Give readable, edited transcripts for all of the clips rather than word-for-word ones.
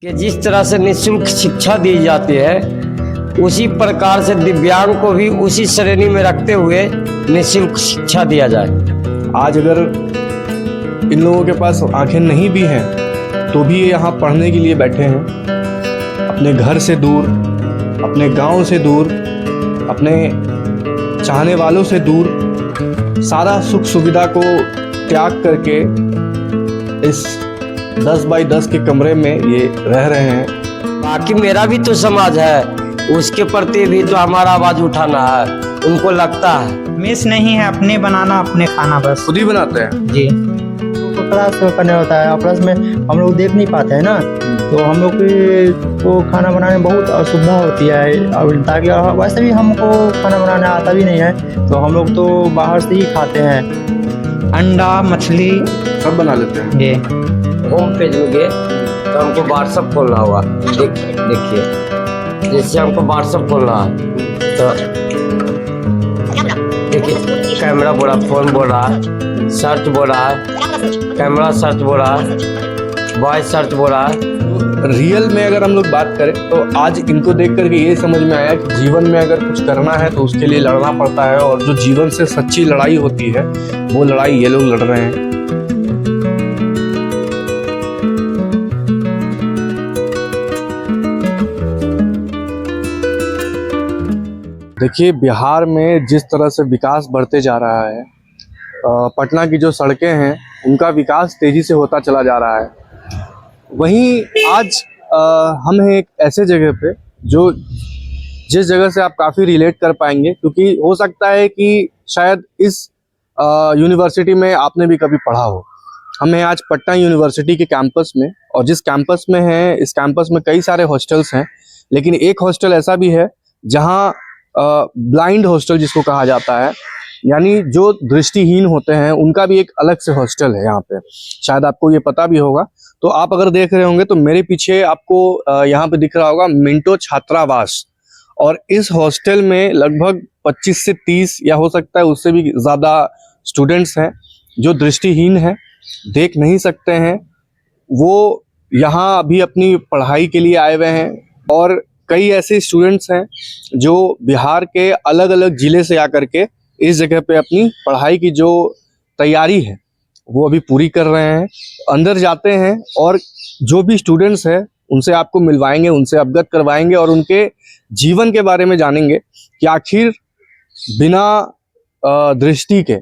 कि जिस तरह से निःशुल्क शिक्षा दी जाती है उसी प्रकार से दिव्यांग को भी उसी श्रेणी में रखते हुए निःशुल्क शिक्षा दिया जाए। आज अगर इन लोगों के पास आंखें नहीं भी हैं तो भी ये यहाँ पढ़ने के लिए बैठे हैं, अपने घर से दूर, अपने गांव से दूर, अपने चाहने वालों से दूर, सारा सुख सुविधा को त्याग करके इस 10 बाई 10 के कमरे में ये रह रहे हैं। बाकी मेरा भी तो समाज है, उसके प्रति भी तो हमारा आवाज उठाना है। उनको लगता है मेस नहीं है, अपने बनाना अपने खाना, बस खुद ही बनाते हैं जी। प्लस करने होता है, प्लस में हम लोग देख नहीं पाते हैं ना, तो हम लोग को खाना बनाने में बहुत असुविधा होती है। और ताकि वैसे भी हमको खाना बनाना आता भी नहीं है, तो हम लोग तो बाहर से ही खाते हैं। अंडा मछली सब बना लेते हैं। ये होम पेज में गए तो हमको व्हाट्सअप खोलना होगा। देखिए जैसे हमको व्हाट्सअप खोलना है तो देखिए कैमरा बोल रहा, फोन बोल रहा है, सर्च बोल रहा है, कैमरा सर्च बोल रहा है, वॉइस सर्च बोल रहा है। रियल में अगर हम लोग बात करें तो आज इनको देख करके ये समझ में आया कि जीवन में अगर कुछ करना है तो उसके लिए लड़ना पड़ता है, और जो जीवन से सच्ची लड़ाई होती है वो लड़ाई ये लोग लड़ रहे हैं। देखिए बिहार में जिस तरह से विकास बढ़ते जा रहा है, पटना की जो सड़कें हैं उनका विकास तेजी से होता चला जा रहा है। वहीं आज हम हैं एक ऐसे जगह पे जो जिस जगह से आप काफ़ी रिलेट कर पाएंगे, क्योंकि हो सकता है कि शायद इस यूनिवर्सिटी में आपने भी कभी पढ़ा हो। हम हैं आज पटना यूनिवर्सिटी के कैंपस में, और जिस कैंपस में हैं इस कैंपस में कई सारे हॉस्टल्स हैं, लेकिन एक हॉस्टल ऐसा भी है जहाँ ब्लाइंड हॉस्टल जिसको कहा जाता है, यानी जो दृष्टिहीन होते हैं उनका भी एक अलग से हॉस्टल है यहाँ पे। शायद आपको ये पता भी होगा। तो आप अगर देख रहे होंगे तो मेरे पीछे आपको यहाँ पे दिख रहा होगा मिंटो छात्रावास, और इस हॉस्टल में लगभग 25 से 30 या हो सकता है उससे भी ज़्यादा स्टूडेंट्स हैं जो दृष्टिहीन हैं, देख नहीं सकते हैं। वो यहाँ अभी अपनी पढ़ाई के लिए आए हुए हैं, और कई ऐसे स्टूडेंट्स हैं जो बिहार के अलग अलग ज़िले से आकर के इस जगह पे अपनी पढ़ाई की जो तैयारी है वो अभी पूरी कर रहे हैं। अंदर जाते हैं और जो भी स्टूडेंट्स हैं उनसे आपको मिलवाएंगे, उनसे अवगत करवाएंगे और उनके जीवन के बारे में जानेंगे कि आखिर बिना दृष्टि के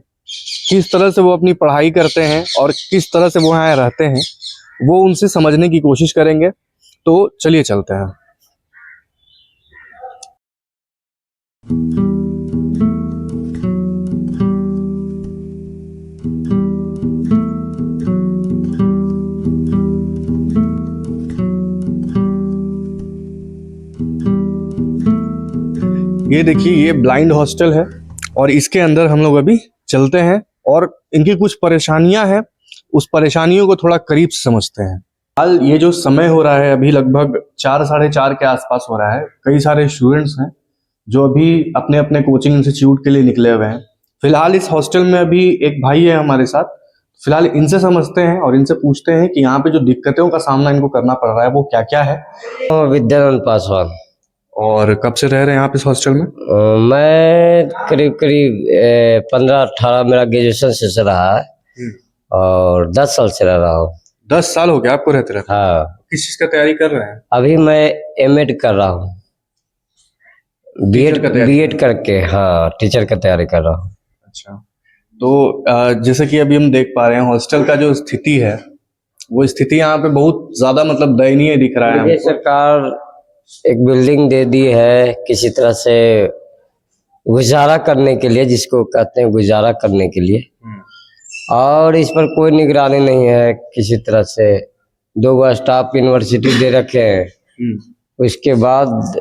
किस तरह से वो अपनी पढ़ाई करते हैं और किस तरह से वो यहाँ रहते हैं, वो उनसे समझने की कोशिश करेंगे। तो चलिए चलते हैं। ये देखिए ये ब्लाइंड हॉस्टल है, और इसके अंदर हम लोग अभी चलते हैं और इनकी कुछ परेशानियां हैं, उस परेशानियों को थोड़ा करीब से समझते हैं। हाल ये जो समय हो रहा है अभी लगभग 4 साढ़े 4 के आसपास हो रहा है। कई सारे स्टूडेंट्स हैं जो अभी अपने अपने कोचिंग इंस्टीट्यूट के लिए निकले हुए हैं। फिलहाल इस हॉस्टल में अभी एक भाई है हमारे साथ। फिलहाल इनसे समझते हैं और इनसे पूछते हैं कि यहाँ पे जो दिक्कतों का सामना इनको करना पड़ रहा है वो क्या क्या है। विद्यानंद पासवान। और कब से रह रहे हैं आप इस हॉस्टल में? मैं करीब 15-18 मेरा ग्रेजुएशन से रहा है, और 10 साल से रह रहा हूँ। 10 साल हो गया आपको रहते रहते? हाँ। किस चीज का तैयारी कर रहे हैं? अभी मैं एमएड कर रहा हूँ, बीएड करके। हाँ, टीचर का तैयारी कर रहा हूँ। अच्छा, तो जैसे कि अभी हम देख पा रहे हैं हॉस्टल का जो स्थिति है वो स्थिति यहाँ पे बहुत ज्यादा मतलब दयनीय दिख रहा है। सरकार एक बिल्डिंग दे दी है किसी तरह से गुजारा करने के लिए, जिसको कहते हैं गुजारा करने के लिए, और इस पर कोई निगरानी नहीं है किसी तरह से। 2 स्टाफ यूनिवर्सिटी दे रखे हैं, उसके बाद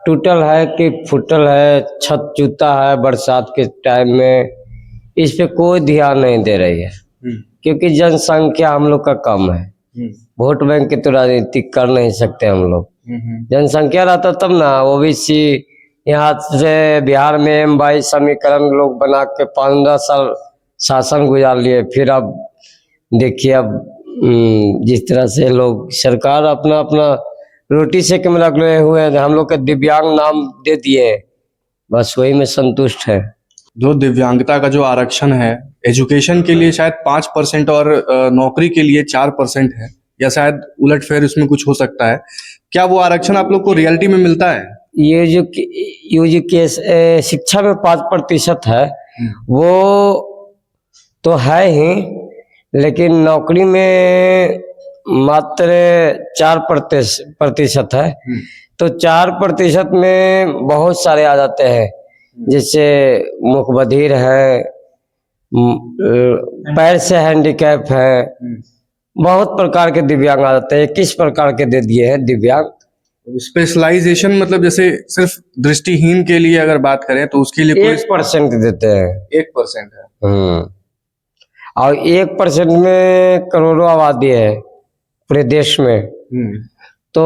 टूटल है कि फुटल है, छत चूता है बरसात के टाइम में, इस पे कोई ध्यान नहीं दे रही है। क्योंकि जनसंख्या हम लोग का कम है, वोट बैंक की तो राजनीति कर नहीं सकते हम लोग। जनसंख्या रहता तब ना। ओबीसी यहाँ से बिहार में M22 समीकरण लोग बना के 15 साल शासन गुजार लिए, फिर अब देखिए अब जिस तरह से लोग सरकार अपना अपना रोटी से कम लगे हुए हैं, हम लोग के दिव्यांग नाम दे दिए हैं, बस वही में संतुष्ट है। जो दिव्यांगता का जो आरक्षण है, एजुकेशन के लिए शायद 5% और नौकरी के लिए 4% है, या शायद उलटफेर इसमें कुछ हो सकता है। क्या वो आरक्षण आप लोग को रियलिटी में मिलता है? ये जो शिक्षा में 5% है वो तो है ही, लेकिन नौकरी में मात्र 4% है। तो 4% में बहुत सारे आ जाते हैं, जैसे मुखबधिर है, पैर से हैंडीकैप है, बहुत प्रकार के दिव्यांग आ जाते हैं। 21 प्रकार के दे दिए हैं दिव्यांग। स्पेशलाइजेशन मतलब जैसे सिर्फ दृष्टिहीन के लिए अगर बात करें तो उसके लिए कोई 1% देते हैं। 1% है। और 1% में करोड़ों आबादी है पूरे देश में। तो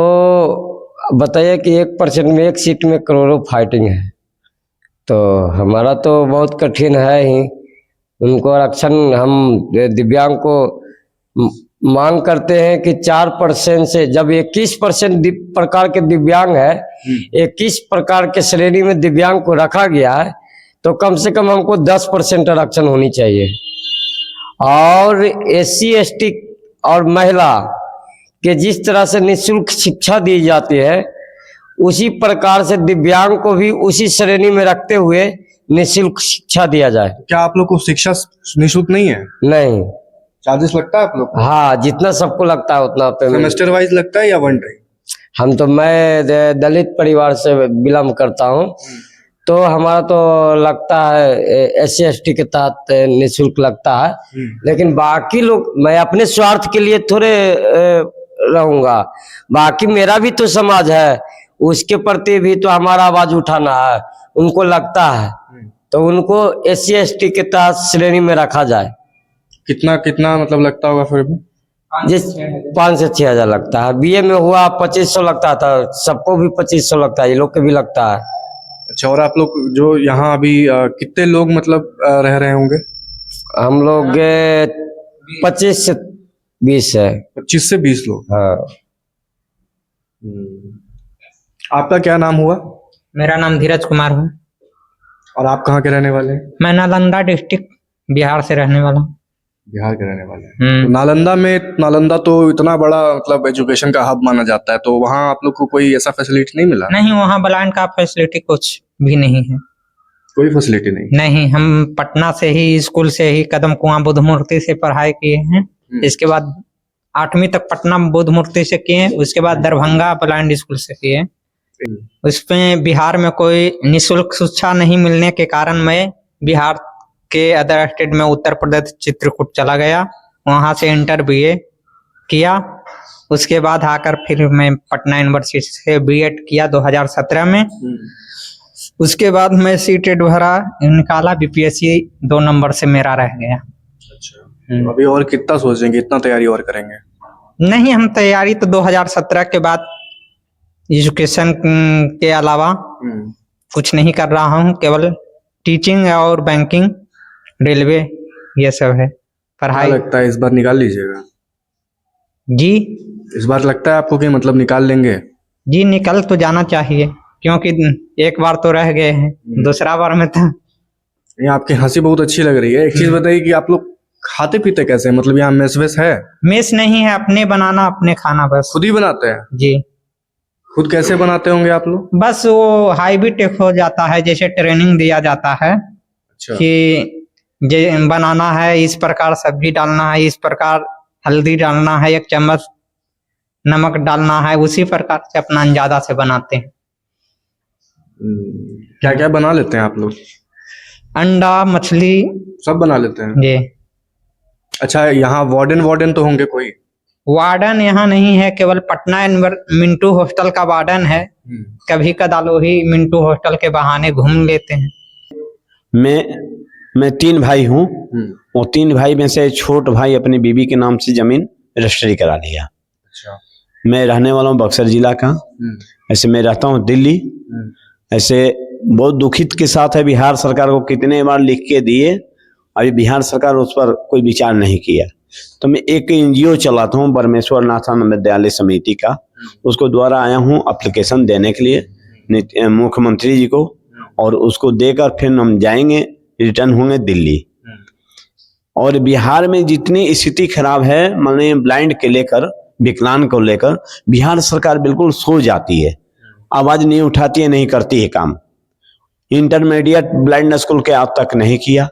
बताइए कि 1% में 1 सीट में करोड़ों फाइटिंग है, तो हमारा तो बहुत कठिन है ही। उनको आरक्षण हम दिव्यांग को मांग करते हैं कि 4% से, जब 21% प्रकार के दिव्यांग है, 21 प्रकार के श्रेणी में दिव्यांग को रखा गया है, तो कम से कम हमको 10% आरक्षण होनी चाहिए। और SC ST और महिला के जिस तरह से निःशुल्क शिक्षा दी जाती है, उसी प्रकार से दिव्यांग को भी उसी श्रेणी में रखते हुए निःशुल्क शिक्षा दिया जाए। क्या आप लोग को शिक्षा निःशुल्क नहीं है? नहीं, चार्जेस लगता है आप लोग को? हाँ, जितना सबको लगता है उतना पेमेंट। सेमेस्टर वाइज लगता है या वन टाइम? मैं दलित परिवार से बिलोंग करता हूँ, तो हमारा तो लगता है SC ST के तहत निःशुल्क लगता है। लेकिन बाकी लोग, मैं अपने स्वार्थ के लिए थोड़े रहूंगा, बाकी मेरा भी तो समाज है, उसके प्रति भी तो हमारा आवाज उठाना है। उनको लगता है तो उनको SC ST के तहत श्रेणी में रखा जाए। कितना मतलब लगता होगा फिर भी? जिस 5 से 6 हजार लगता है। BA में हुआ 2500 लगता था, सबको भी 2500 लगता है, ये लोग के भी लगता है। अच्छा, और आप लोग जो यहाँ अभी कितने लोग मतलब रह रहे होंगे? हम लोग 25 से 20 है। 25 से 20 लोग। हाँ। आपका क्या नाम हुआ? मेरा नाम धीरज कुमार है। और आप कहाँ के रहने वाले हैं? मैं नालंदा डिस्ट्रिक्ट बिहार से रहने वाला हूँ। बिहार के रहने वाले हैं। तो नालंदा तो इतना बड़ा मतलब एजुकेशन का हब माना जाता है, तो वहाँ आप लोग को कोई ऐसा फैसिलिटी नहीं मिला? नहीं, वहाँ ब्लाइंड का फैसिलिटी कुछ भी नहीं है। कोई फैसिलिटी नहीं? हम पटना से ही, स्कूल से ही कदम कुआं बुद्ध मूर्ति से पढ़ाई किए हैं। इसके बाद 8वीं तक पटना बुद्ध मूर्ति से किए, उसके बाद दरभंगा ब्लाइंड स्कूल से किए। उसमें बिहार में कोई निःशुल्क शिक्षा नहीं मिलने के कारण मैं बिहार के अदर स्टेट में उत्तर प्रदेश चित्रकूट चला गया, वहां से इंटर BA किया। उसके बाद आकर फिर मैं पटना यूनिवर्सिटी से B.Ed किया 2017 में। उसके बाद मैं CTET भरा, निकाला, BPSC 2 नंबर से मेरा रह गया। अच्छा, अभी और कितना सोचेंगे, कितना तैयारी और करेंगे? नहीं, हम तैयारी तो 2017 के बाद एजुकेशन के अलावा कुछ नहीं कर रहा हूँ, केवल टीचिंग और बैंकिंग, रेलवे, ये सब है पढ़ाई। लगता है इस बार निकाल लीजिएगा? जी, इस बार लगता है आपको कि मतलब निकाल लेंगे? जी, निकल तो जाना चाहिए, क्योंकि एक बार तो रह गए हैं, दूसरा बार में तो। ये आपकी हंसी बहुत अच्छी लग रही है। एक चीज बताइए कि आप लोग खाते पीते कैसे हैं? मतलब यहाँ मेस वेस है? मेस नहीं है, अपने बनाना अपने खाना, बस खुद ही बनाते हैं? जी। खुद कैसे बनाते होंगे आप लोग? बस वो हाईबी टेक हो जाता है, जैसे ट्रेनिंग दिया जाता है। अच्छा। कि बनाना है, इस प्रकार सब्जी डालना है, इस प्रकार हल्दी डालना है, 1 चम्मच नमक डालना है, उसी प्रकार से अपना अंदाजा से बनाते हैं। क्या क्या बना लेते हैं आप लोग? अंडा, मछली सब बना लेते हैं? जी। अच्छा, यहाँ वार्डन तो होंगे कोई? वार्डन यहाँ नहीं है, केवल पटना मिंटू हॉस्टल का वार्डन है। कभी कदालोही मिंटू हॉस्टल के बहाने घूम लेते हैं। मैं 3 भाई हूँ। वो 3 भाई में से छोट भाई अपनी बीबी के नाम से जमीन रजिस्ट्री करा लिया। अच्छा। मैं रहने वाला हूँ बक्सर जिला का। ऐसे मैं रहता हूँ दिल्ली। ऐसे बहुत दुखित के साथ है, बिहार सरकार को कितने बार लिख के दिए, अभी बिहार सरकार उस पर कोई विचार नहीं किया। तो मैं एक एनजीओ चलाता हूँ, परमेश्वर नाथन विद्यालय समिति का, उसको द्वारा आया हूँ एप्लीकेशन देने के लिए मुख्यमंत्री जी को, और उसको देकर फिर हम जाएंगे, रिटर्न होंगे दिल्ली। और बिहार में जितनी स्थिति खराब है, माने ब्लाइंड के लेकर, विकलांग को लेकर, बिहार सरकार बिल्कुल सो जाती है, आवाज नहीं उठाती है, नहीं करती है काम। इंटरमीडिएट ब्लाइंड स्कूल के आज तक नहीं किया।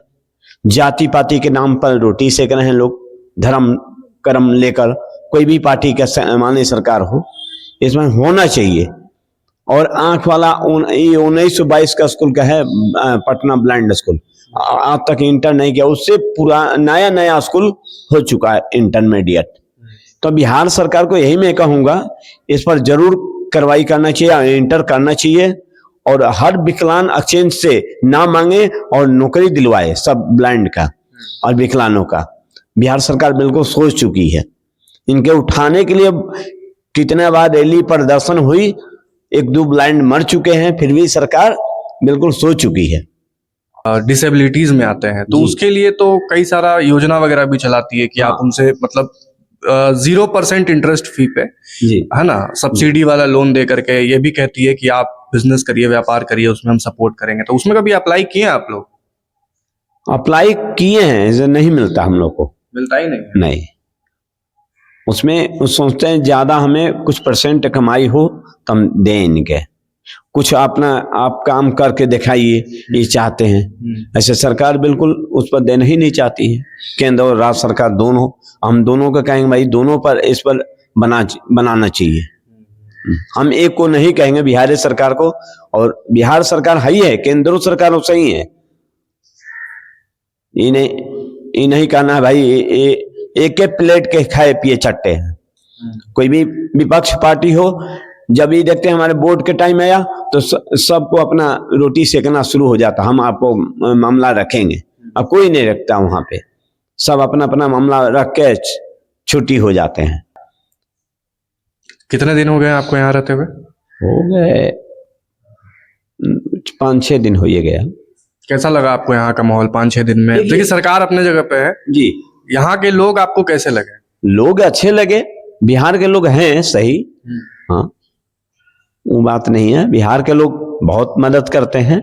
जाति पाति के नाम पर रोटी सेक रहे हैं लोग, धर्म कर्म लेकर, कोई भी पार्टी का माने सरकार हो, इसमें होना चाहिए। और आंख वाला 1922 का स्कूल का है पटना ब्लाइंड स्कूल, आज तक इंटर नहीं किया, उससे पूरा नया स्कूल हो चुका है इंटरमीडिएट। तो बिहार सरकार को यही मैं कहूंगा, इस पर जरूर कार्रवाई करना चाहिए, इंटर करना चाहिए, और हर विकलांग एक्सचेंज से ना मांगे और नौकरी दिलवाए सब ब्लाइंड का और विकलांगों का। बिहार सरकार बिल्कुल सोच चुकी है। इनके उठाने के लिए कितने बार रैली प्रदर्शन हुई, 1-2 ब्लाइंड मर चुके हैं, फिर भी सरकार बिल्कुल सोच चुकी है। डिसेबिलिटीज में आते हैं तो जी। उसके लिए तो कई सारा योजना वगैरह भी चलाती है कि आप उनसे मतलब 0% इंटरेस्ट फी पे, जी है ना, सब्सिडी वाला लोन दे करके, ये भी कहती है कि आप बिजनेस करिए, व्यापार करिए, उसमें हम सपोर्ट करेंगे। तो उसमें कभी अप्लाई किए हैं आप लोग? अप्लाई किए हैं, जो नहीं मिलता हम लोग को, मिलता ही नहीं है। नहीं। उसमें सोचते हैं ज्यादा हमें कुछ परसेंट कमाई हो तो हम दें इनके, कुछ अपना आप काम करके दिखाइए, ये चाहते हैं। ऐसे सरकार बिल्कुल उस पर देना ही नहीं चाहती है, केंद्र और राज्य सरकार दोनों। हम दोनों का कहेंगे भाई दोनों पर इस पर बनाना चाहिए। हम एक को नहीं कहेंगे, बिहार सरकार को, और बिहार सरकार है ही है, केंद्र सरकार सही है। ये नहीं कहना है भाई एक प्लेट के खाए पिए चट्टे हैं। कोई भी विपक्ष पार्टी हो, जब ये देखते हैं हमारे वोट के टाइम आया तो सबको अपना रोटी सेकना शुरू हो जाता, हम आपको मामला रखेंगे। अब कोई नहीं रखता, वहां पे सब अपना अपना मामला रख के छुट्टी हो जाते हैं। कितने दिन हो गए आपको यहाँ रहते हुए? हो गए 5-6 दिन हो ही गया। कैसा लगा आपको यहाँ का माहौल 5-6 दिन में? देखिए सरकार अपने जगह पे है जी, यहाँ के लोग आपको कैसे लगे? लोग अच्छे लगे, बिहार के लोग हैं सही, हाँ वो बात नहीं है, बिहार के लोग बहुत मदद करते हैं।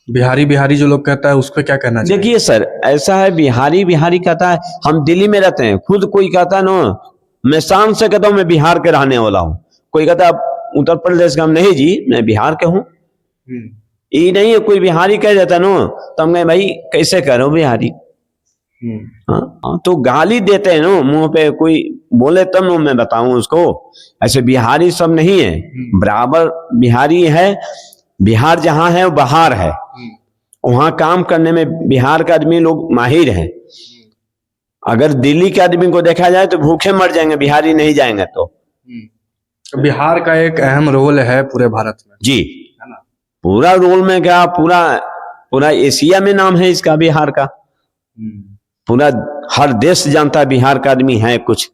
बिहारी जो लोग कहता है उस पर क्या कहना चाहिए? देखिए सर, ऐसा है, बिहारी कहता है हम दिल्ली में रहते हैं, खुद कोई कहता है ना, मैं शान से कहता हूँ मैं बिहार के रहने वाला हूँ, कोई कहता है उत्तर प्रदेश का, हम नहीं जी मैं बिहार के हूँ। ये नहीं है कोई बिहारी कह देता ना तो हम कहें भाई कैसे करो बिहारी, हाँ तो गाली देते हैं ना मुंह पे, कोई बोले तब ना मैं बताऊं उसको। ऐसे बिहारी सब नहीं है, बराबर बिहारी है। बिहार जहां है वो बाहर है, वहां काम करने में बिहार का आदमी लोग माहिर हैं। अगर दिल्ली के आदमी को देखा जाए तो भूखे मर जाएंगे, बिहारी नहीं जाएंगे तो। बिहार का एक अहम रोल है पूरे भारत में जी, है ना? पूरा रोल में क्या, पूरा एशिया में नाम है इसका, बिहार का। पूरा हर देश जानता है बिहार का आदमी है कुछ।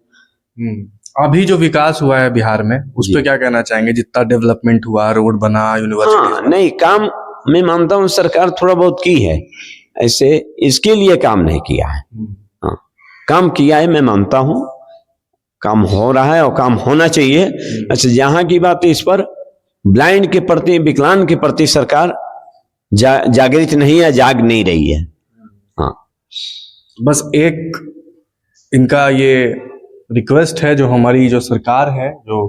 अभी जो विकास हुआ है बिहार में उस पर क्या कहना चाहेंगे? जितना डेवलपमेंट हुआ, रोड बना, यूनिवर्सिटी, हाँ, नहीं काम मैं मानता हूँ सरकार थोड़ा बहुत की है, ऐसे इसके लिए काम नहीं किया है। हाँ, काम किया है, मैं मानता हूँ काम हो रहा है और काम होना चाहिए। अच्छा, जहां की बात है, इस पर ब्लाइंड के प्रति, विकलांग के प्रति सरकार जागृत नहीं है, जाग नहीं रही है। हाँ, बस एक इनका ये रिक्वेस्ट है, जो हमारी जो सरकार है, जो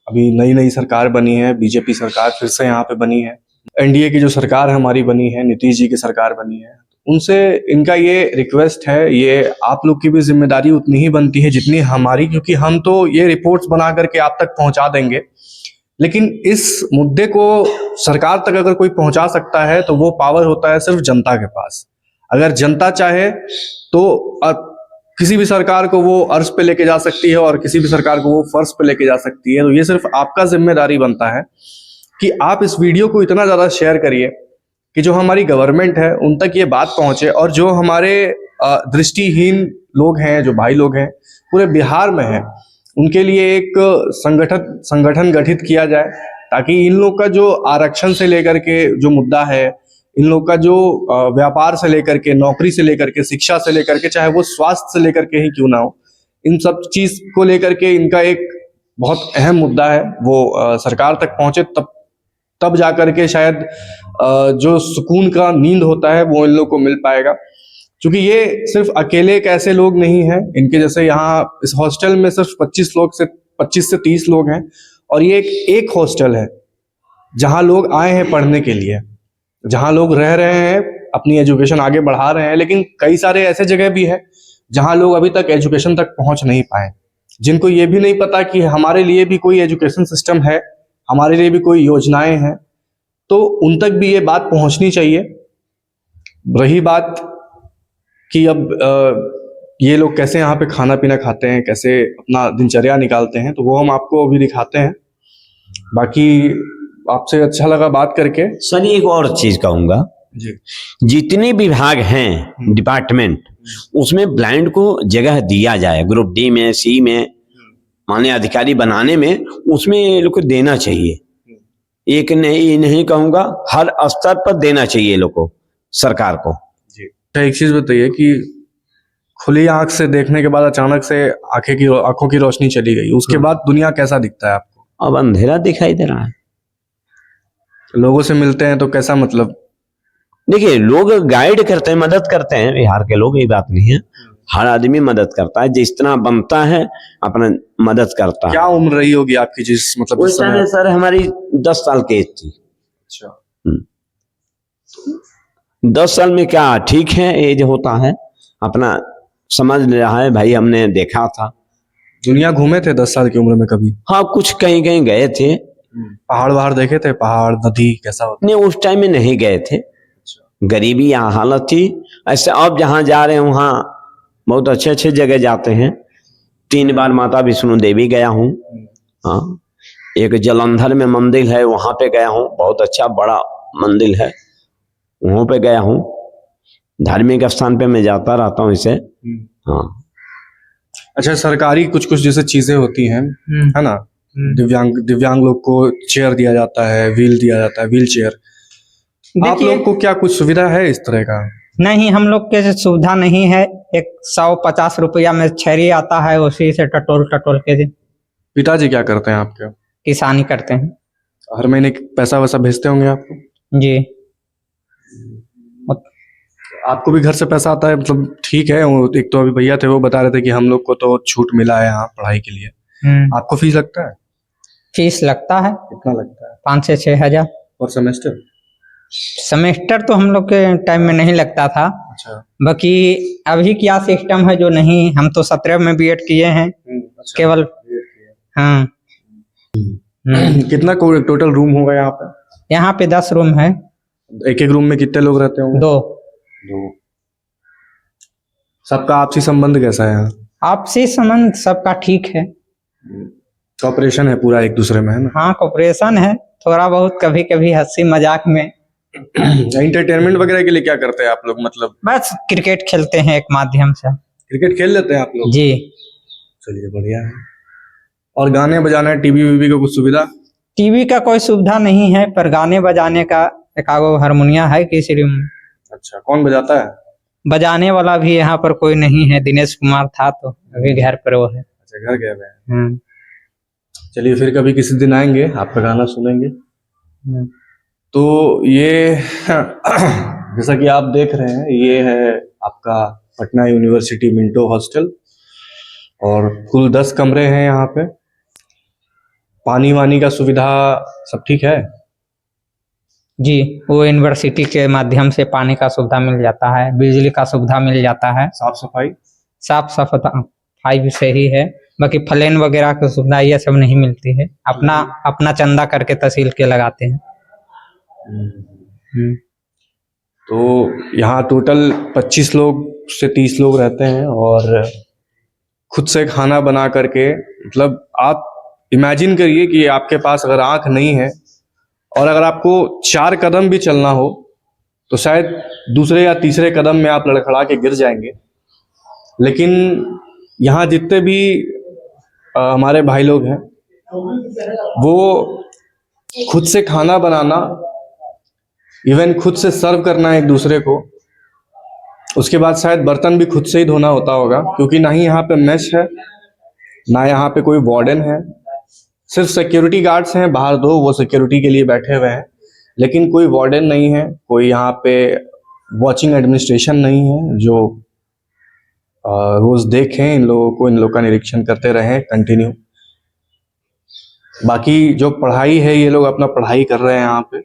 अभी नई सरकार बनी है, बीजेपी सरकार फिर से यहाँ पे बनी है, एनडीए की जो सरकार हमारी बनी है, नीतीश जी की सरकार बनी है, उनसे इनका ये रिक्वेस्ट है, ये आप लोग की भी जिम्मेदारी उतनी ही बनती है जितनी हमारी, क्योंकि हम तो ये रिपोर्ट्स बना करके आप तक पहुंचा देंगे, लेकिन इस मुद्दे को सरकार तक अगर कोई पहुंचा सकता है तो वो पावर होता है सिर्फ जनता के पास। अगर जनता चाहे तो किसी भी सरकार को वो अर्श पे लेके जा सकती है और किसी भी सरकार को वो फर्श पे लेके जा सकती है। तो ये सिर्फ आपका जिम्मेदारी बनता है कि आप इस वीडियो को इतना ज्यादा शेयर करिए कि जो हमारी गवर्नमेंट है उन तक ये बात पहुंचे, और जो हमारे दृष्टिहीन लोग हैं, जो भाई लोग हैं पूरे बिहार में हैं, उनके लिए एक संगठन गठित किया जाए, ताकि इन लोग का जो आरक्षण से लेकर के जो मुद्दा है इन लोग का जो व्यापार से लेकर के, नौकरी से लेकर के, शिक्षा से लेकर के, चाहे वो स्वास्थ्य से लेकर के ही क्यों ना हो, इन सब चीज को लेकर के इनका एक बहुत अहम मुद्दा है, वो सरकार तक पहुंचे तब जा करके शायद जो सुकून का नींद होता है वो इन लोग को मिल पाएगा। क्योंकि ये सिर्फ अकेले एक ऐसे लोग नहीं हैं, इनके जैसे यहाँ इस हॉस्टल में सिर्फ 25 से 30 लोग हैं, और ये एक हॉस्टल है जहाँ लोग आए हैं पढ़ने के लिए, जहाँ लोग रह रहे हैं, अपनी एजुकेशन आगे बढ़ा रहे हैं। लेकिन कई सारे ऐसे जगह भी है जहाँ लोग अभी तक एजुकेशन तक पहुँच नहीं पाए, जिनको ये भी नहीं पता कि हमारे लिए भी कोई एजुकेशन सिस्टम है, हमारे लिए भी कोई योजनाएं हैं, तो उन तक भी ये बात पहुंचनी चाहिए। रही बात कि अब ये लोग कैसे यहाँ पे खाना पीना खाते हैं, कैसे अपना दिनचर्या निकालते हैं, तो वो हम आपको अभी दिखाते हैं। बाकी आपसे अच्छा लगा बात करके। सर एक और चीज कहूंगा जी, जितने विभाग हैं डिपार्टमेंट, उसमें ब्लाइंड को जगह दिया जाए, ग्रुप डी में, सी में, माने अधिकारी बनाने में, उसमें ये लोग को देना चाहिए। एक नहीं कहूंगा, हर स्तर पर देना चाहिए ये लोग को, सरकार को। जी। एक चीज बताइए कि खुली आंख से देखने के बाद अचानक से आंखों की रोशनी चली गई, उसके बाद दुनिया कैसा दिखता है आपको? अब अंधेरा दिखाई दे रहा है। लोगों से मिलते हैं तो कैसा, मतलब देखिए लोग गाइड करते हैं, मदद करते हैं, बिहार के लोग, ये बात नहीं है, हर आदमी मदद करता है, जिस तरह बनता है अपना मदद करता है। क्या उम्र रही होगी आपकी जिस मतलब उस समय सर हमारी 10 साल की एज थी। अच्छा। 10 साल में क्या ठीक है, एज होता है, अपना समझ रहा है भाई, हमने देखा था। दुनिया घूमे थे 10 साल की उम्र में कभी? हाँ कुछ कहीं कहीं गए थे। पहाड़ वहाड़ देखे थे? पहाड़, नदी कैसा होता? नहीं उस टाइम में नहीं गए थे, गरीबी यहाँ हालत थी। ऐसे अब जहाँ जा रहे हैं वहाँ बहुत अच्छे अच्छे जगह जाते हैं। 3 बार माता विष्णु देवी गया हूँ। हाँ, एक जलंधर में मंदिर है, वहां पे गया हूँ, बहुत अच्छा बड़ा मंदिर है, वहां पे गया हूँ। धार्मिक स्थान पे मैं जाता रहता हूँ इसे। हाँ। अच्छा, सरकारी कुछ कुछ जैसे चीजें होती हैं, है ना, दिव्यांग लोग को चेयर दिया जाता है, व्हील दिया जाता है, व्हील चेयर। आप लोग को क्या कुछ सुविधा है इस तरह का? नहीं, हम लोग के सुविधा नहीं है। 150 रुपया में छेरी आता है, उसी से टटोल के दिन। पिताजी क्या करते हैं आपके? किसानी करते हैं। हर महीने पैसा वैसा भेजते होंगे आपको? जी। आपको भी घर से पैसा आता है? मतलब ठीक है, एक तो अभी भैया थे वो बता रहे थे कि हम लोग को तो छूट मिला है यहाँ पढ़ाई के लिए। आपको फीस लगता है? फीस लगता है। कितना लगता है? 5 से 6 हजार और सेमेस्टर? सेमेस्टर तो हम लोग के टाइम में नहीं लगता था। अच्छा। बाकी अभी क्या सिस्टम है जो नहीं, हम तो 17 में बीएड किए हैं। अच्छा, केवल। हाँ। कितना टोटल रूम होगा यहाँ पे? यहाँ पे 10 रूम है। एक एक रूम में कितने लोग रहते होंगे? 2। सबका आपसी संबंध कैसा है यहाँ? आपसी संबंध सबका ठीक है। कॉपरेशन है पूरा एक दूसरे में, है ना? हाँ, कॉपरेशन है, थोड़ा बहुत कभी कभी हंसी मजाक में। एंटरटेनमेंट वगैरह के लिए क्या करते हैं आप लोग? मतलब बस क्रिकेट खेलते हैं एक माध्यम से। क्रिकेट खेल लेते हैं आप लोग? जी। चलिए बढ़िया है। और गाने बजाने, टीवी वीवी का कुछ सुविधा? टीवी का कोई सुविधा नहीं है, पर गाने बजाने का एकागो हारमोनिया है किसी रूम में। अच्छा, कौन बजाता है? बजाने वाला भी यहाँ पर कोई नहीं है, दिनेश कुमार था तो अभी घर पर वो है। अच्छा, घर गए हुए हैं। चलिए फिर कभी किसी दिन आएंगे, आपका गाना सुनेंगे। तो ये जैसा कि आप देख रहे हैं, ये है आपका पटना यूनिवर्सिटी मिंटो हॉस्टल, और कुल 10 कमरे हैं यहाँ पे। पानी वानी का सुविधा सब ठीक है? जी, वो यूनिवर्सिटी के माध्यम से पानी का सुविधा मिल जाता है, बिजली का सुविधा मिल जाता है। साफ सफाई भी सही है। बाकी फ्लेन वगैरह की सुविधा ये सब नहीं मिलती है, अपना चंदा करके तहसील के लगाते हैं। तो यहाँ टोटल 25 लोग से 30 लोग रहते हैं, और खुद से खाना बना करके, मतलब आप इमेजिन करिए कि आपके पास अगर आंख नहीं है और अगर आपको 4 कदम भी चलना हो तो शायद दूसरे या तीसरे कदम में आप लड़खड़ा के गिर जाएंगे। लेकिन यहाँ जितने भी हमारे भाई लोग हैं, वो खुद से खाना बनाना इवन खुद से सर्व करना है एक दूसरे को। उसके बाद शायद बर्तन भी खुद से ही धोना होता होगा, क्योंकि ना ही यहाँ पे मेस है, ना यहाँ पे कोई वार्डन है। सिर्फ सिक्योरिटी गार्ड्स हैं बाहर, दो वो सिक्योरिटी के लिए बैठे हुए हैं, लेकिन कोई वार्डन नहीं है, कोई यहाँ पे वॉचिंग एडमिनिस्ट्रेशन नहीं है जो रोज देखें इन लोगों को, इन लोगों का निरीक्षण करते रहें कंटिन्यू। बाकी जो पढ़ाई है, ये लोग अपना पढ़ाई कर रहे हैं यहाँ पे।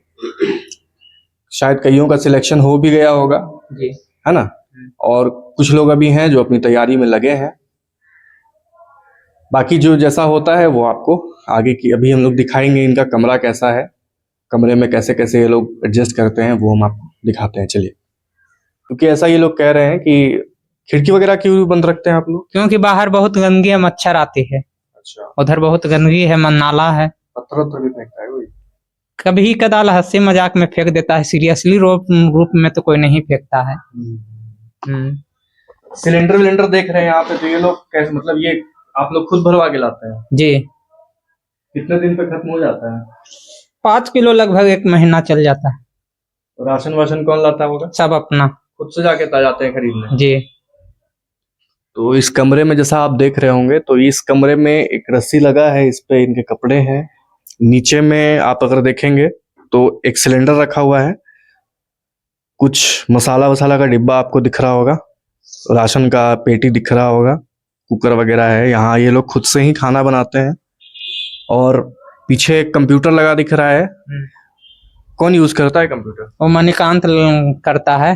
शायद कईयों का सिलेक्शन हो भी गया होगा, जी है ना, और कुछ लोग अभी हैं जो अपनी तैयारी में लगे हैं। बाकी जो जैसा होता है वो आपको आगे की अभी हम लोग दिखाएंगे। इनका कमरा कैसा है, कमरे में कैसे कैसे ये लोग एडजस्ट करते हैं, वो हम आपको दिखाते हैं। चलिए, क्योंकि ऐसा ये लोग कह रहे हैं कि खिड़की वगैरह क्यों बंद रखते हैं आप लोग? क्योंकि बाहर बहुत गंदगी है, मच्छर आती है। अच्छा, उधर बहुत गंदगी है, नाला है। पत्थर वत्थर भी फेंकता है कोई? कभी कदाल हंसी मजाक में फेंक देता है, सीरियसली रूप में तो कोई नहीं फेंकता है। सिलेंडर विलेंडर देख रहे हैं यहाँ पे, तो ये लोग कैसे, मतलब ये आप लोग खुद भरवा के लाते हैं? जी। कितने दिन पे खत्म हो जाता है? 5 किलो लगभग 1 महीना चल जाता है। राशन वाशन कौन लाता होगा? सब अपना खुद से जाके जाते हैं खरीदने? जी। तो इस कमरे में जैसा आप देख रहे होंगे, तो इस कमरे में एक रस्सी लगा है, इस पे इनके कपड़े हैं। नीचे में आप अगर देखेंगे तो एक सिलेंडर रखा हुआ है, कुछ मसाला वसाला का डिब्बा आपको दिख रहा होगा, राशन का पेटी दिख रहा होगा, कुकर वगैरह है। यहाँ ये लोग खुद से ही खाना बनाते हैं। और पीछे एक कंप्यूटर लगा दिख रहा है। कौन यूज करता है कंप्यूटर? वो मणिकांत करता है।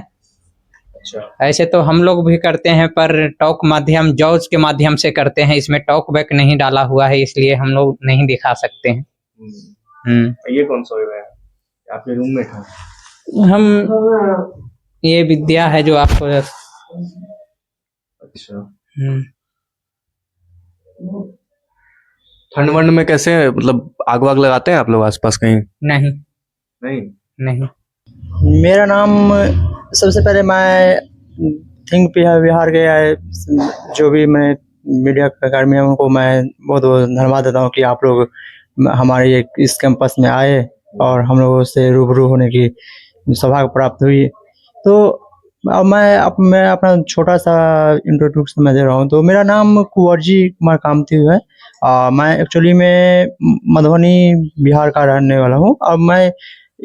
अच्छा, ऐसे तो हम लोग भी करते हैं, पर टॉक माध्यम जॉज के माध्यम से करते हैं। इसमें टॉक बैक नहीं डाला हुआ है, इसलिए हम लोग नहीं दिखा सकते हैं। ये कौन सा है? आपके रूममेट है? हम ये विद्या है जो आपको। अच्छा, ठंड वंड में कैसे, मतलब आग वाग लगाते हैं आप लोग आसपास कहीं? नहीं नहीं। नहीं। मेरा नाम, सबसे पहले मैं थिंक बिहार के आए जो भी मैं मीडिया कर्मी हैं उनको मैं बहुत बहुत धन्यवाद देता हूँ कि आप लोग हमारे इस कैंपस में आए और हम लोगों से रूबरू होने की सौभाग्य प्राप्त हुई। तो अब मैं अपना छोटा सा इंट्रोडक्शन मैं दे रहा हूँ। तो मेरा नाम कुंवर जी कुमार कामती है। मैं एक्चुअली में मधुबनी बिहार का रहने वाला हूँ। अब मैं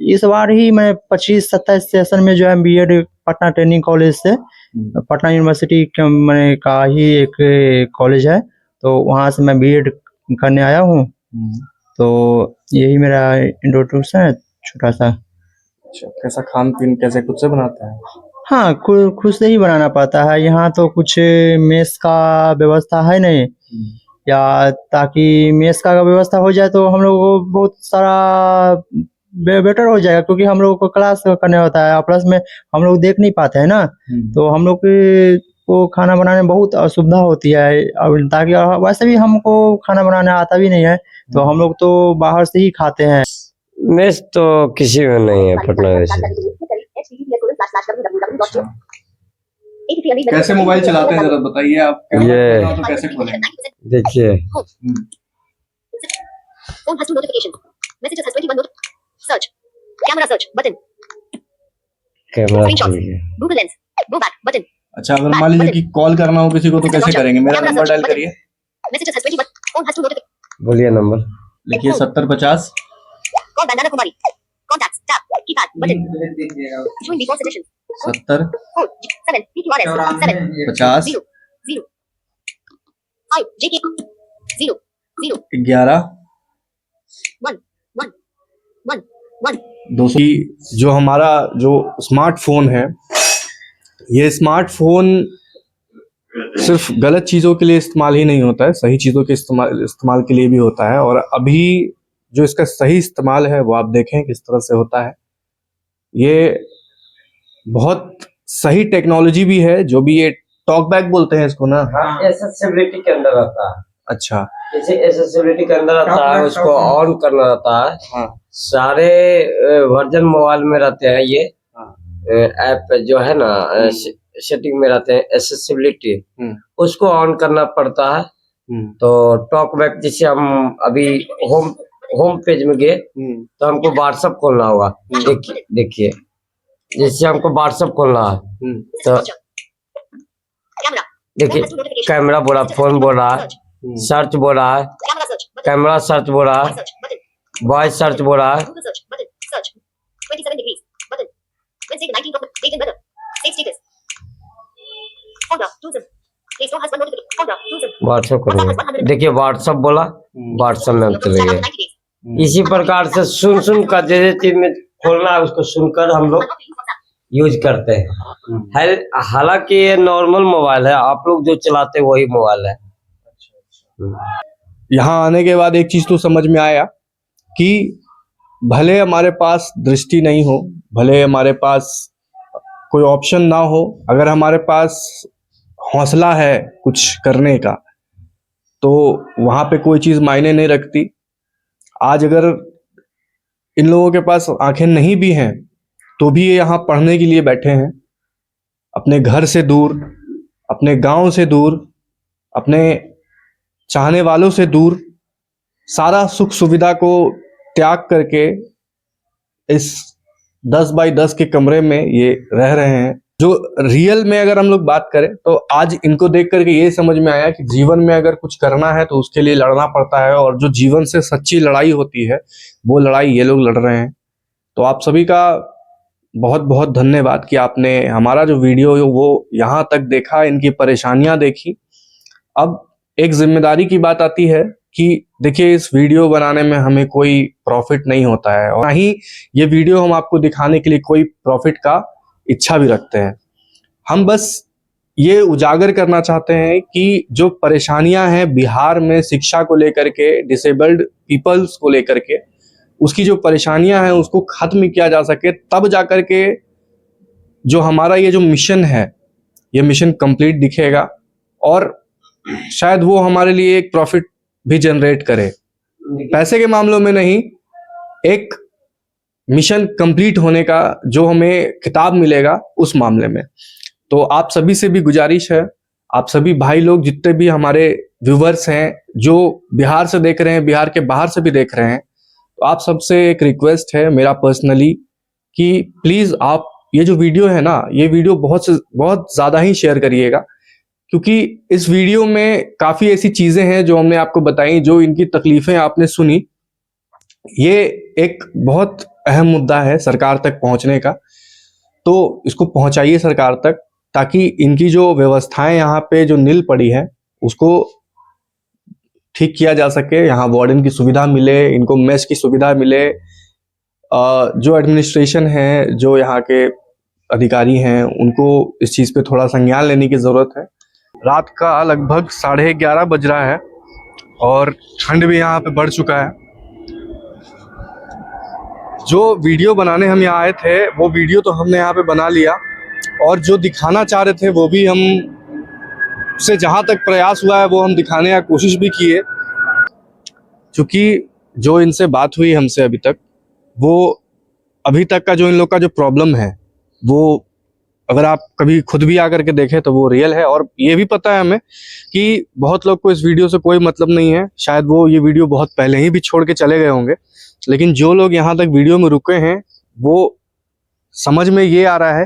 इस बार ही मैं 25-27 सेशन में जो है बीएड पटना ट्रेनिंग कॉलेज से, पटना यूनिवर्सिटी का ही एक कॉलेज है, तो वहाँ से मैं बीएड करने आया हूँ। तो यही मेरा इंट्रोडक्शन है छोटा सा। अच्छा, कैसा खान पीन कैसे खुद से बनाता है? हाँ, खुद से ही बनाना पड़ता है। यहाँ तो कुछ मेस का व्यवस्था है नहीं, या ताकि मेस का व्यवस्था हो जाए तो हम लोग को बहुत सारा बेटर हो जाएगा, क्योंकि हम लोग को क्लास करने होता है, प्लस में हम लोग देख नहीं पाते हैं ना, तो हम लोग को खाना बनाने में बहुत असुविधा होती है। और ताकि वैसे भी हमको खाना बनाने आता भी नहीं है, तो हम लोग तो बाहर से ही खाते हैं। मेस तो किसी में नहीं है पटना वैसे। कैसे मोबाइल चलाते हैं जरा बताइए आप? ये तो कैसे खोलेंगे? देखिए, Phone has 2 notifications. Messages has 21 search. Camera search button. Camera Screenshots. ठीक है। Google Lens. Go back button. अच्छा, अगर मान लीजिए कि कॉल करना हो किसी को तो कैसे करेंगे? मेरा नंबर डायल करिए। Messages has 21. Phone has 2 notifications. बोलिए नंबर। लिखिए 7050। Call Bandana Kumari. Contacts tab. Keypad button. Join the session. 70 4 7 PQRS 7 50 0 0 5 JK 0 0 11 1 1 1 1 200। जो हमारा जो स्मार्टफोन है, ये स्मार्टफोन सिर्फ गलत चीज़ों के लिए इस्तेमाल ही नहीं होता है, सही चीज़ों के इस्तेमाल के लिए भी होता है। और अभी जो इसका सही इस्तेमाल है वो आप देखें किस तरह से होता है। ये बहुत सही टेक्नोलॉजी भी है, जो भी ये टॉक बैक बोलते हैं इसको ना। एक्सेसिबिलिटी के अंदर आता है। अच्छा, जैसे एक्सेसिबिलिटी के अंदर आता है, उसको ऑन करना रहता है। हाँ। सारे वर्जन मोबाइल में रहते हैं ये ऐप जो है ना, सेटिंग में रहते हैं एक्सेसिबिलिटी, उसको ऑन करना पड़ता है। तो टॉक बैक जैसे हम अभी होम पेज में गए तो हमको व्हाट्सएप खोलना होगा। देखिए जैसे हमको व्हाट्सएप खोलना है तो कैमरा देखिए कैमरा बोला, फोन बोल रहा है, सर्च बोल रहा है, camera search button camera search बोल रहा है, सर्च बटन वॉइस सर्च बोल रहा है, Google search button search 27 degrees button Wednesday the 19th of date and weather save status order tourism Play Store has one notification order tourism WhatsApp करेंगे। देखिए WhatsApp बोला, WhatsApp में हम चले गए। 90 days इसी प्रकार से सुन सुन कर जैसे चीज में खोलना है उसको सुनकर हम लोग यूज करते हैं। हालांकि ये नॉर्मल मोबाइल है, आप लोग जो चलाते हैं वही मोबाइल है। यहाँ आने के बाद एक चीज तो समझ में आया कि भले हमारे पास दृष्टि नहीं हो, भले हमारे पास कोई ऑप्शन ना हो, अगर हमारे पास हौसला है कुछ करने का तो वहां पे कोई चीज मायने नहीं रखती। आज अगर इन लोगों के पास आंखें नहीं भी हैं तो भी ये यहाँ पढ़ने के लिए बैठे हैं, अपने घर से दूर, अपने गांव से दूर, अपने चाहने वालों से दूर, सारा सुख सुविधा को त्याग करके इस 10 बाई 10 के कमरे में ये रह रहे हैं। जो रियल में अगर हम लोग बात करें तो आज इनको देख करके ये समझ में आया कि जीवन में अगर कुछ करना है तो उसके लिए लड़ना पड़ता है, और जो जीवन से सच्ची लड़ाई होती है वो लड़ाई ये लोग लड़ रहे हैं। तो आप सभी का बहुत बहुत धन्यवाद कि आपने हमारा जो वीडियो वो यहाँ तक देखा, इनकी परेशानियां देखी। अब एक जिम्मेदारी की बात आती है कि देखिए इस वीडियो बनाने में हमें कोई प्रॉफिट नहीं होता है, और ना ही ये वीडियो हम आपको दिखाने के लिए कोई प्रॉफिट का इच्छा भी रखते हैं। हम बस ये उजागर करना चाहते हैं कि जो परेशानियां हैं बिहार में शिक्षा को लेकर के, डिसेबल्ड पीपल्स को लेकर के, उसकी जो परेशानियां हैं उसको खत्म किया जा सके, तब जाकर के जो हमारा ये जो मिशन है ये मिशन कंप्लीट दिखेगा, और शायद वो हमारे लिए एक प्रॉफिट भी जनरेट करे। पैसे के मामलों में नहीं, एक मिशन कंप्लीट होने का जो हमें खिताब मिलेगा उस मामले में। तो आप सभी से भी गुजारिश है, आप सभी भाई लोग जितने भी हमारे व्यूवर्स हैं जो बिहार से देख रहे हैं, बिहार के बाहर से भी देख रहे हैं, तो आप सबसे एक रिक्वेस्ट है मेरा पर्सनली कि प्लीज आप ये जो वीडियो है ना, ये वीडियो बहुत ज्यादा ही शेयर करिएगा, क्योंकि इस वीडियो में काफी ऐसी चीजें हैं जो हमने आपको बताई, जो इनकी तकलीफें आपने सुनी। ये एक बहुत अहम मुद्दा है सरकार तक पहुंचने का, तो इसको पहुंचाइए सरकार तक, ताकि इनकी जो व्यवस्थाएं यहाँ पे जो नील पड़ी है उसको ठीक किया जा सके। यहाँ वार्डन की सुविधा मिले, इनको मेस की सुविधा मिले, जो एडमिनिस्ट्रेशन है, जो यहाँ के अधिकारी हैं, उनको इस चीज़ पे थोड़ा संज्ञान लेने की ज़रूरत है। रात का लगभग 11:30 बज रहा है और ठंड भी यहाँ पे बढ़ चुका है। जो वीडियो बनाने हम यहाँ आए थे वो वीडियो तो हमने यहाँ पे बना लिया, और जो दिखाना चाह रहे थे वो भी हम से जहाँ तक प्रयास हुआ है वो हम दिखाने का कोशिश भी किए। क्योंकि जो इनसे बात हुई हमसे अभी तक, वो अभी तक का जो इन लोग का जो प्रॉब्लम है वो अगर आप कभी खुद भी आकर के देखें तो वो रियल है। और ये भी पता है हमें कि बहुत लोग को इस वीडियो से कोई मतलब नहीं है, शायद वो ये वीडियो बहुत पहले ही भी छोड़ के चले गए होंगे, लेकिन जो लोग यहाँ तक वीडियो में रुके हैं वो समझ में ये आ रहा है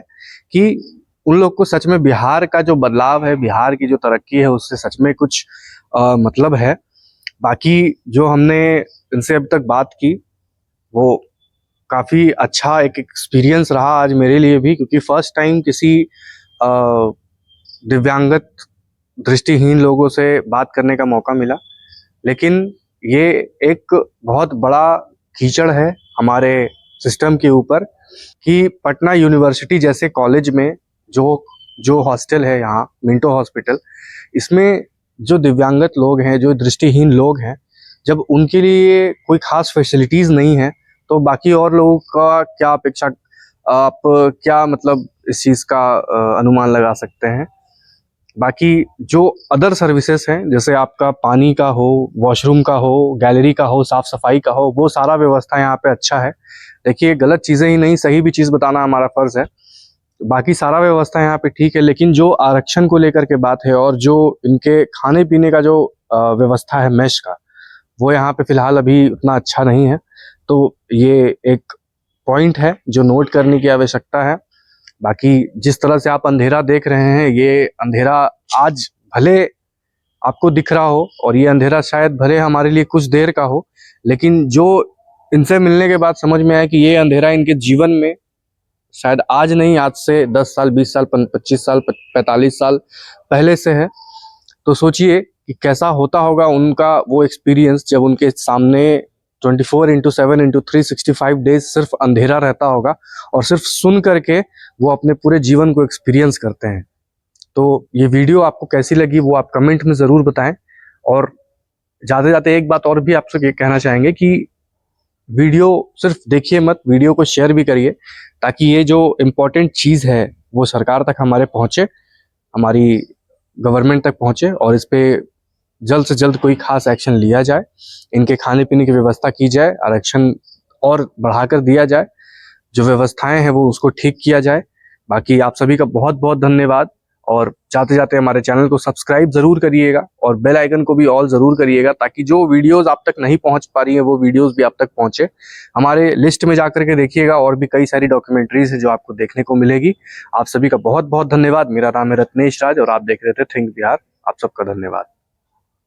कि उन लोग को सच में बिहार का जो बदलाव है, बिहार की जो तरक्की है, उससे सच में कुछ मतलब है। बाकी जो हमने इनसे अब तक बात की वो काफ़ी अच्छा एक एक्सपीरियंस रहा आज मेरे लिए भी, क्योंकि फर्स्ट टाइम किसी दिव्यांगत दृष्टिहीन लोगों से बात करने का मौका मिला। लेकिन ये एक बहुत बड़ा कीचड़ है हमारे सिस्टम के ऊपर कि पटना यूनिवर्सिटी जैसे कॉलेज में जो हॉस्टल है यहाँ, मिंटो हॉस्पिटल, इसमें जो दिव्यांगत लोग हैं, जो दृष्टिहीन लोग हैं, जब उनके लिए कोई खास फैसिलिटीज़ नहीं है तो बाकी और लोगों का क्या अपेक्षा, आप क्या मतलब इस चीज़ का अनुमान लगा सकते हैं। बाकी जो अदर सर्विसेज हैं, जैसे आपका पानी का हो, वॉशरूम का हो, गैलरी का हो, साफ़ सफाई का हो, वो सारा व्यवस्था यहाँ पे अच्छा है। देखिए गलत चीज़ें ही नहीं, सही भी चीज़ बताना हमारा फ़र्ज़ है। बाकी सारा व्यवस्था यहाँ पे ठीक है, लेकिन जो आरक्षण को लेकर के बात है और जो इनके खाने पीने का जो व्यवस्था है मेस का, वो यहाँ पे फ़िलहाल अभी उतना अच्छा नहीं है। तो ये एक पॉइंट है जो नोट करने की आवश्यकता है। बाकी जिस तरह से आप अंधेरा देख रहे हैं, ये अंधेरा आज भले आपको दिख रहा हो और ये अंधेरा शायद भले हमारे लिए कुछ देर का हो, लेकिन जो इनसे मिलने के बाद समझ में आया कि ये अंधेरा इनके जीवन में शायद आज नहीं, आज से 10 साल, 20 साल, 25 साल, 45 साल पहले से है। तो सोचिए कि कैसा होता होगा उनका वो एक्सपीरियंस जब उनके सामने 24/7/365 डेज सिर्फ अंधेरा रहता होगा और सिर्फ सुन करके वो अपने पूरे जीवन को एक्सपीरियंस करते हैं। तो ये वीडियो आपको कैसी लगी वो आप कमेंट में ज़रूर बताएं। और जाते जाते एक बात और भी आपसे ये कहना चाहेंगे कि वीडियो सिर्फ देखिए मत, वीडियो को शेयर भी करिए, ताकि ये जो इम्पोर्टेंट चीज़ है वो सरकार तक हमारे पहुँचे, हमारी गवर्नमेंट तक पहुँचे और इस पे जल्द से जल्द कोई खास एक्शन लिया जाए। इनके खाने पीने की व्यवस्था की जाए, आरक्षण और बढ़ाकर दिया जाए, जो व्यवस्थाएं हैं वो उसको ठीक किया जाए। बाकी आप सभी का बहुत बहुत धन्यवाद और जाते जाते हमारे चैनल को सब्सक्राइब ज़रूर करिएगा और बेल आइकन को भी ऑल ज़रूर करिएगा, ताकि जो वीडियोस आप तक नहीं पहुंच पा रही हैं वो वीडियोस भी आप तक पहुंचे। हमारे लिस्ट में जाकर के देखिएगा, और भी कई सारी डॉक्यूमेंट्रीज है जो आपको देखने को मिलेगी। आप सभी का बहुत बहुत धन्यवाद। मेरा नाम है रत्नेश राज और आप देख रहे थे थिंक बिहार। आप सबका धन्यवाद।